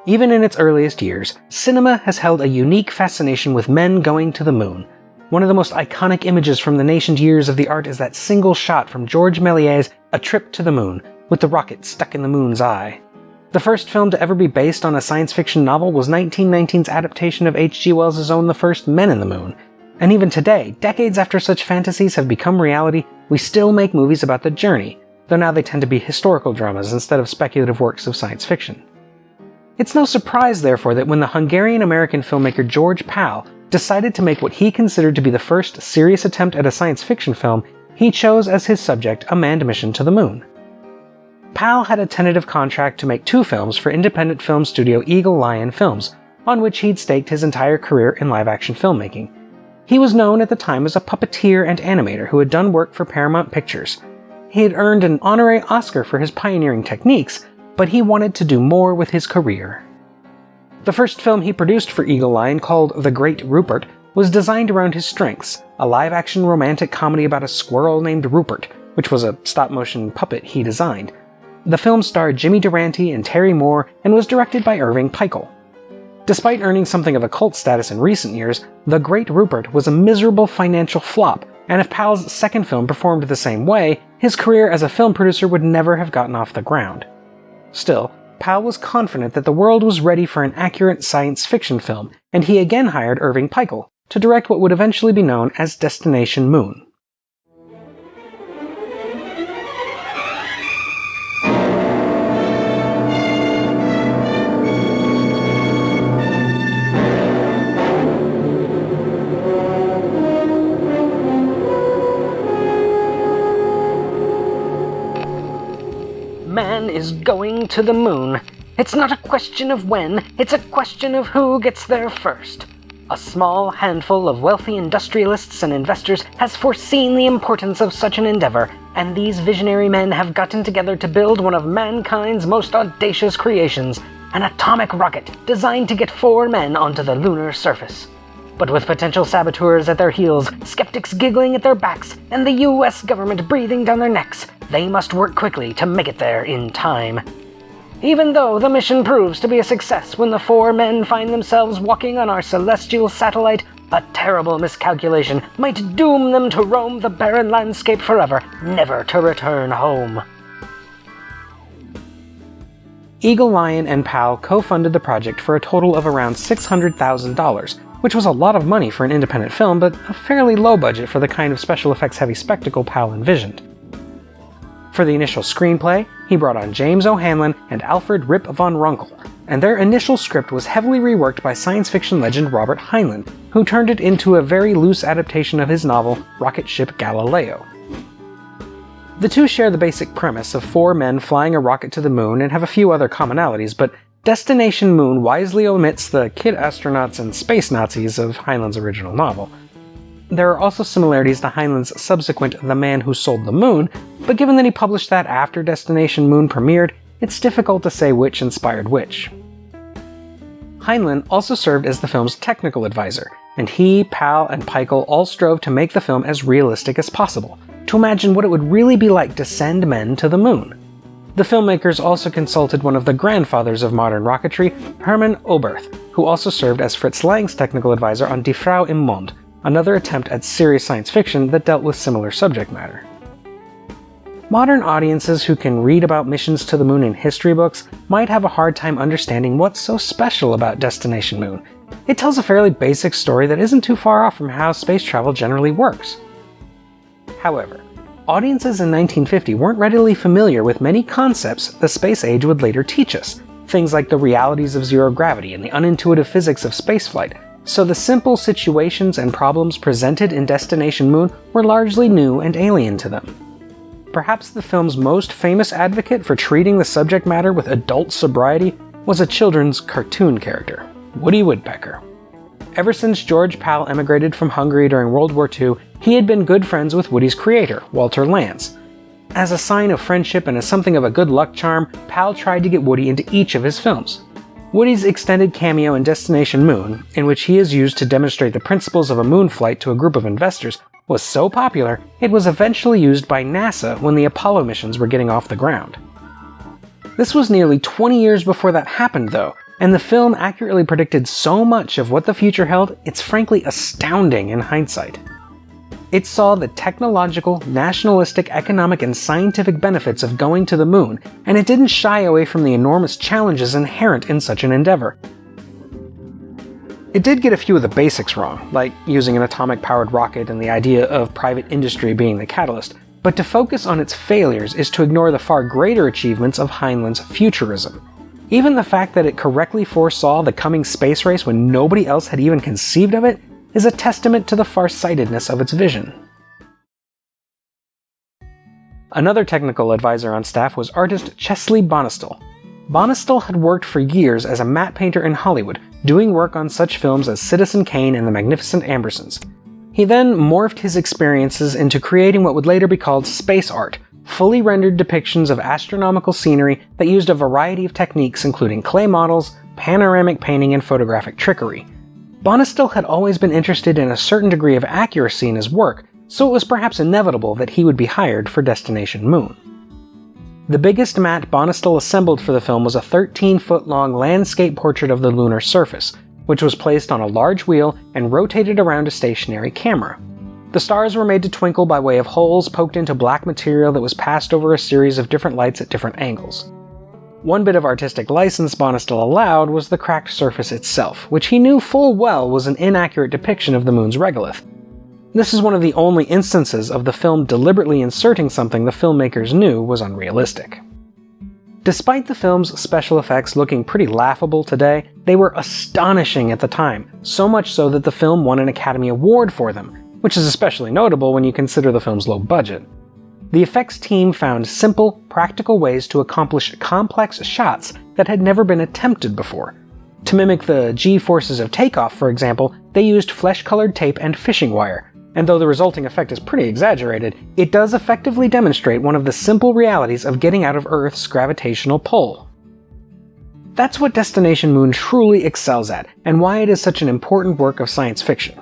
Even in its earliest years, cinema has held a unique fascination with men going to the moon. One of the most iconic images from the nascent years of the art is that single shot from Georges Méliès's A Trip to the Moon, with the rocket stuck in the moon's eye. The first film to ever be based on a science fiction novel was 1919's adaptation of H.G. Wells' own The First Men in the Moon. And even today, decades after such fantasies have become reality, we still make movies about the journey, though now they tend to be historical dramas instead of speculative works of science fiction. It's no surprise, therefore, that when the Hungarian-American filmmaker George Pal decided to make what he considered to be the first serious attempt at a science fiction film, he chose as his subject a manned mission to the moon. Pal had a tentative contract to make 2 films for independent film studio Eagle Lion Films, on which he'd staked his entire career in live-action filmmaking. He was known at the time as a puppeteer and animator who had done work for Paramount Pictures. He had earned an honorary Oscar for his pioneering techniques, but he wanted to do more with his career. The first film he produced for Eagle Lion, called The Great Rupert, was designed around his strengths, a live-action romantic comedy about a squirrel named Rupert, which was a stop-motion puppet he designed. The film starred Jimmy Durante and Terry Moore and was directed by Irving Peichel. Despite earning something of a cult status in recent years, The Great Rupert was a miserable financial flop, and if Pal's second film performed the same way, his career as a film producer would never have gotten off the ground. Still, Pal was confident that the world was ready for an accurate science fiction film, and he again hired Irving Peichel to direct what would eventually be known as Destination Moon. Man is going to the moon. It's not a question of when, it's a question of who gets there first. A small handful of wealthy industrialists and investors has foreseen the importance of such an endeavor, and these visionary men have gotten together to build one of mankind's most audacious creations, an atomic rocket designed to get 4 men onto the lunar surface. But with potential saboteurs at their heels, skeptics giggling at their backs, and the US government breathing down their necks, they must work quickly to make it there in time. Even though the mission proves to be a success when the 4 men find themselves walking on our celestial satellite, a terrible miscalculation might doom them to roam the barren landscape forever, never to return home. Eagle Lion and Pal co-funded the project for a total of around $600,000, which was a lot of money for an independent film, but a fairly low budget for the kind of special effects heavy spectacle Pal envisioned. For the initial screenplay, he brought on James O'Hanlon and Alfred Rip von Runkel, and their initial script was heavily reworked by science fiction legend Robert Heinlein, who turned it into a very loose adaptation of his novel Rocket Ship Galileo. The two share the basic premise of 4 men flying a rocket to the moon and have a few other commonalities, but Destination Moon wisely omits the kid astronauts and space Nazis of Heinlein's original novel. There are also similarities to Heinlein's subsequent The Man Who Sold the Moon, but given that he published that after Destination Moon premiered, it's difficult to say which inspired which. Heinlein also served as the film's technical advisor, and he, Pal, and Peichel all strove to make the film as realistic as possible, to imagine what it would really be like to send men to the moon. The filmmakers also consulted one of the grandfathers of modern rocketry, Hermann Oberth, who also served as Fritz Lang's technical advisor on Die Frau im Mond, another attempt at serious science fiction that dealt with similar subject matter. Modern audiences who can read about missions to the moon in history books might have a hard time understanding what's so special about Destination Moon. It tells a fairly basic story that isn't too far off from how space travel generally works. However, audiences in 1950 weren't readily familiar with many concepts the space age would later teach us, things like the realities of zero gravity and the unintuitive physics of spaceflight, so the simple situations and problems presented in Destination Moon were largely new and alien to them. Perhaps the film's most famous advocate for treating the subject matter with adult sobriety was a children's cartoon character, Woody Woodpecker. Ever since George Pal emigrated from Hungary during World War II, he had been good friends with Woody's creator, Walter Lantz. As a sign of friendship and as something of a good luck charm, Pal tried to get Woody into each of his films. Woody's extended cameo in Destination Moon, in which he is used to demonstrate the principles of a moon flight to a group of investors, was so popular, it was eventually used by NASA when the Apollo missions were getting off the ground. This was nearly 20 years before that happened, though, And the film accurately predicted so much of what the future held, it's frankly astounding in hindsight. It saw the technological, nationalistic, economic, and scientific benefits of going to the moon, and it didn't shy away from the enormous challenges inherent in such an endeavor. It did get a few of the basics wrong, like using an atomic-powered rocket and the idea of private industry being the catalyst, but to focus on its failures is to ignore the far greater achievements of Heinlein's futurism. Even the fact that it correctly foresaw the coming space race when nobody else had even conceived of it is a testament to the far-sightedness of its vision. Another technical advisor on staff was artist Chesley Bonestell. Bonestell had worked for years as a matte painter in Hollywood, doing work on such films as Citizen Kane and The Magnificent Ambersons. He then morphed his experiences into creating what would later be called space art, fully rendered depictions of astronomical scenery that used a variety of techniques including clay models, panoramic painting, and photographic trickery. Bonestell had always been interested in a certain degree of accuracy in his work, so it was perhaps inevitable that he would be hired for Destination Moon. The biggest matte Bonestell assembled for the film was a 13-foot-long landscape portrait of the lunar surface, which was placed on a large wheel and rotated around a stationary camera. The stars were made to twinkle by way of holes poked into black material that was passed over a series of different lights at different angles. One bit of artistic license Bonestell allowed was the cracked surface itself, which he knew full well was an inaccurate depiction of the moon's regolith. This is one of the only instances of the film deliberately inserting something the filmmakers knew was unrealistic. Despite the film's special effects looking pretty laughable today, they were astonishing at the time, so much so that the film won an Academy Award for them, which is especially notable when you consider the film's low budget. The effects team found simple, practical ways to accomplish complex shots that had never been attempted before. To mimic the G-forces of takeoff, for example, they used flesh-colored tape and fishing wire, and though the resulting effect is pretty exaggerated, it does effectively demonstrate one of the simple realities of getting out of Earth's gravitational pull. That's what Destination Moon truly excels at, and why it is such an important work of science fiction.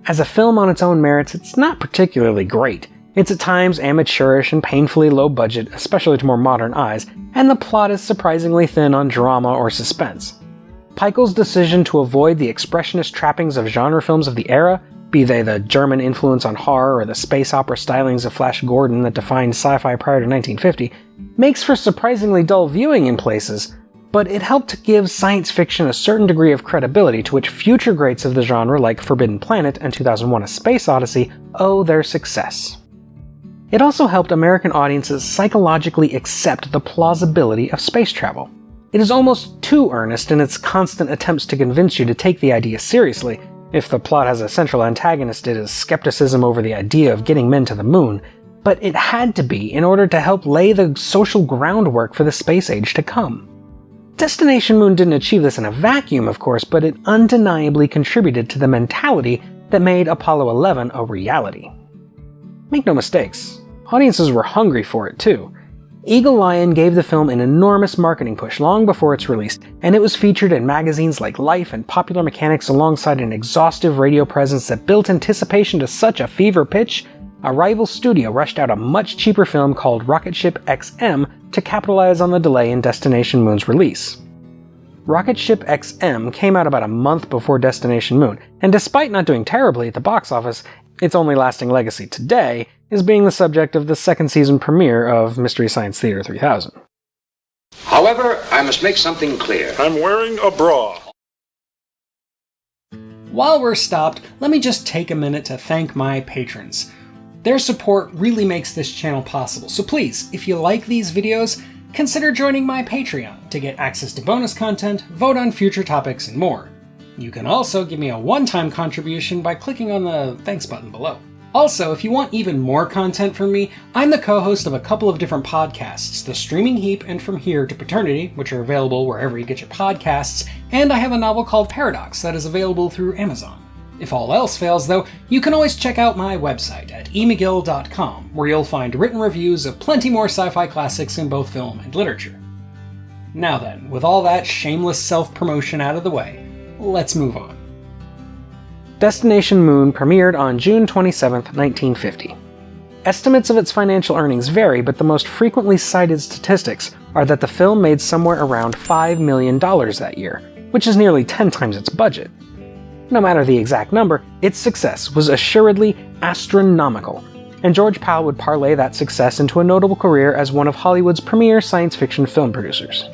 As a film on its own merits, it's not particularly great. It's at times amateurish and painfully low budget, especially to more modern eyes, and the plot is surprisingly thin on drama or suspense. Peichel's decision to avoid the expressionist trappings of genre films of the era, be they the German influence on horror or the space opera stylings of Flash Gordon that defined sci-fi prior to 1950, makes for surprisingly dull viewing in places, but it helped to give science fiction a certain degree of credibility to which future greats of the genre like Forbidden Planet and 2001: A Space Odyssey owe their success. It also helped American audiences psychologically accept the plausibility of space travel. It is almost too earnest in its constant attempts to convince you to take the idea seriously. If the plot has a central antagonist, it is skepticism over the idea of getting men to the moon, but it had to be in order to help lay the social groundwork for the space age to come. Destination Moon didn't achieve this in a vacuum, of course, but it undeniably contributed to the mentality that made Apollo 11 a reality. Make no mistakes, audiences were hungry for it too. Eagle Lion gave the film an enormous marketing push long before its release, and it was featured in magazines like Life and Popular Mechanics alongside an exhaustive radio presence that built anticipation to such a fever pitch, a rival studio rushed out a much cheaper film called Rocket Ship XM to capitalize on the delay in Destination Moon's release. Rocket Ship XM came out about a month before Destination Moon, and despite not doing terribly at the box office, its only lasting legacy today is being the subject of the second season premiere of Mystery Science Theater 3000. However, I must make something clear. I'm wearing a bra. While we're stopped, let me just take a minute to thank my patrons. Their support really makes this channel possible, so please, if you like these videos, consider joining my Patreon to get access to bonus content, vote on future topics, and more. You can also give me a one-time contribution by clicking on the thanks button below. Also, if you want even more content from me, I'm the co-host of a couple of different podcasts, The Streaming Heap and From Here to Paternity, which are available wherever you get your podcasts, and I have a novel called Paradox that is available through Amazon. If all else fails, though, you can always check out my website at emcgill.com, where you'll find written reviews of plenty more sci-fi classics in both film and literature. Now then, with all that shameless self-promotion out of the way, let's move on. Destination Moon premiered on June 27, 1950. Estimates of its financial earnings vary, but the most frequently cited statistics are that the film made somewhere around $5 million that year, which is nearly 10 times its budget. No matter the exact number, its success was assuredly astronomical, and George Pal would parlay that success into a notable career as one of Hollywood's premier science fiction film producers.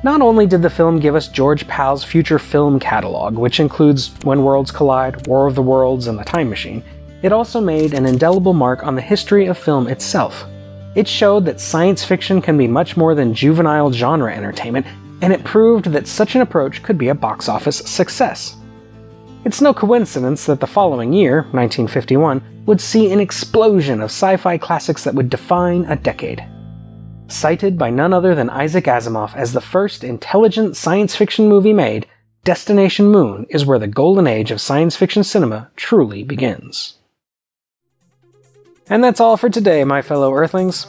Not only did the film give us George Pal's future film catalog, which includes When Worlds Collide, War of the Worlds, and The Time Machine, it also made an indelible mark on the history of film itself. It showed that science fiction can be much more than juvenile genre entertainment, and it proved that such an approach could be a box office success. It's no coincidence that the following year, 1951, would see an explosion of sci-fi classics that would define a decade. Cited by none other than Isaac Asimov as the first intelligent science fiction movie made, Destination Moon is where the golden age of science fiction cinema truly begins. And that's all for today, my fellow Earthlings.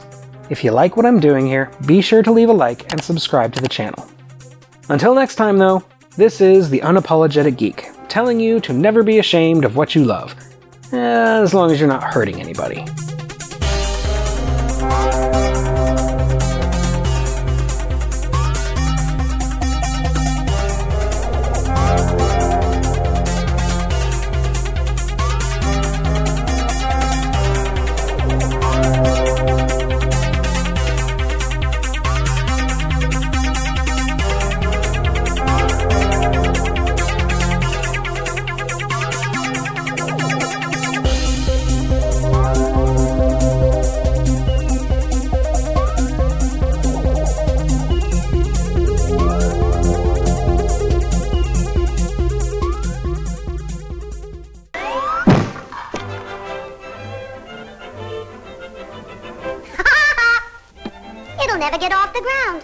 If you like what I'm doing here, be sure to leave a like and subscribe to the channel. Until next time, though, this is the Unapologetic Geek, telling you to never be ashamed of what you love, as long as you're not hurting anybody. It'll never get off the ground.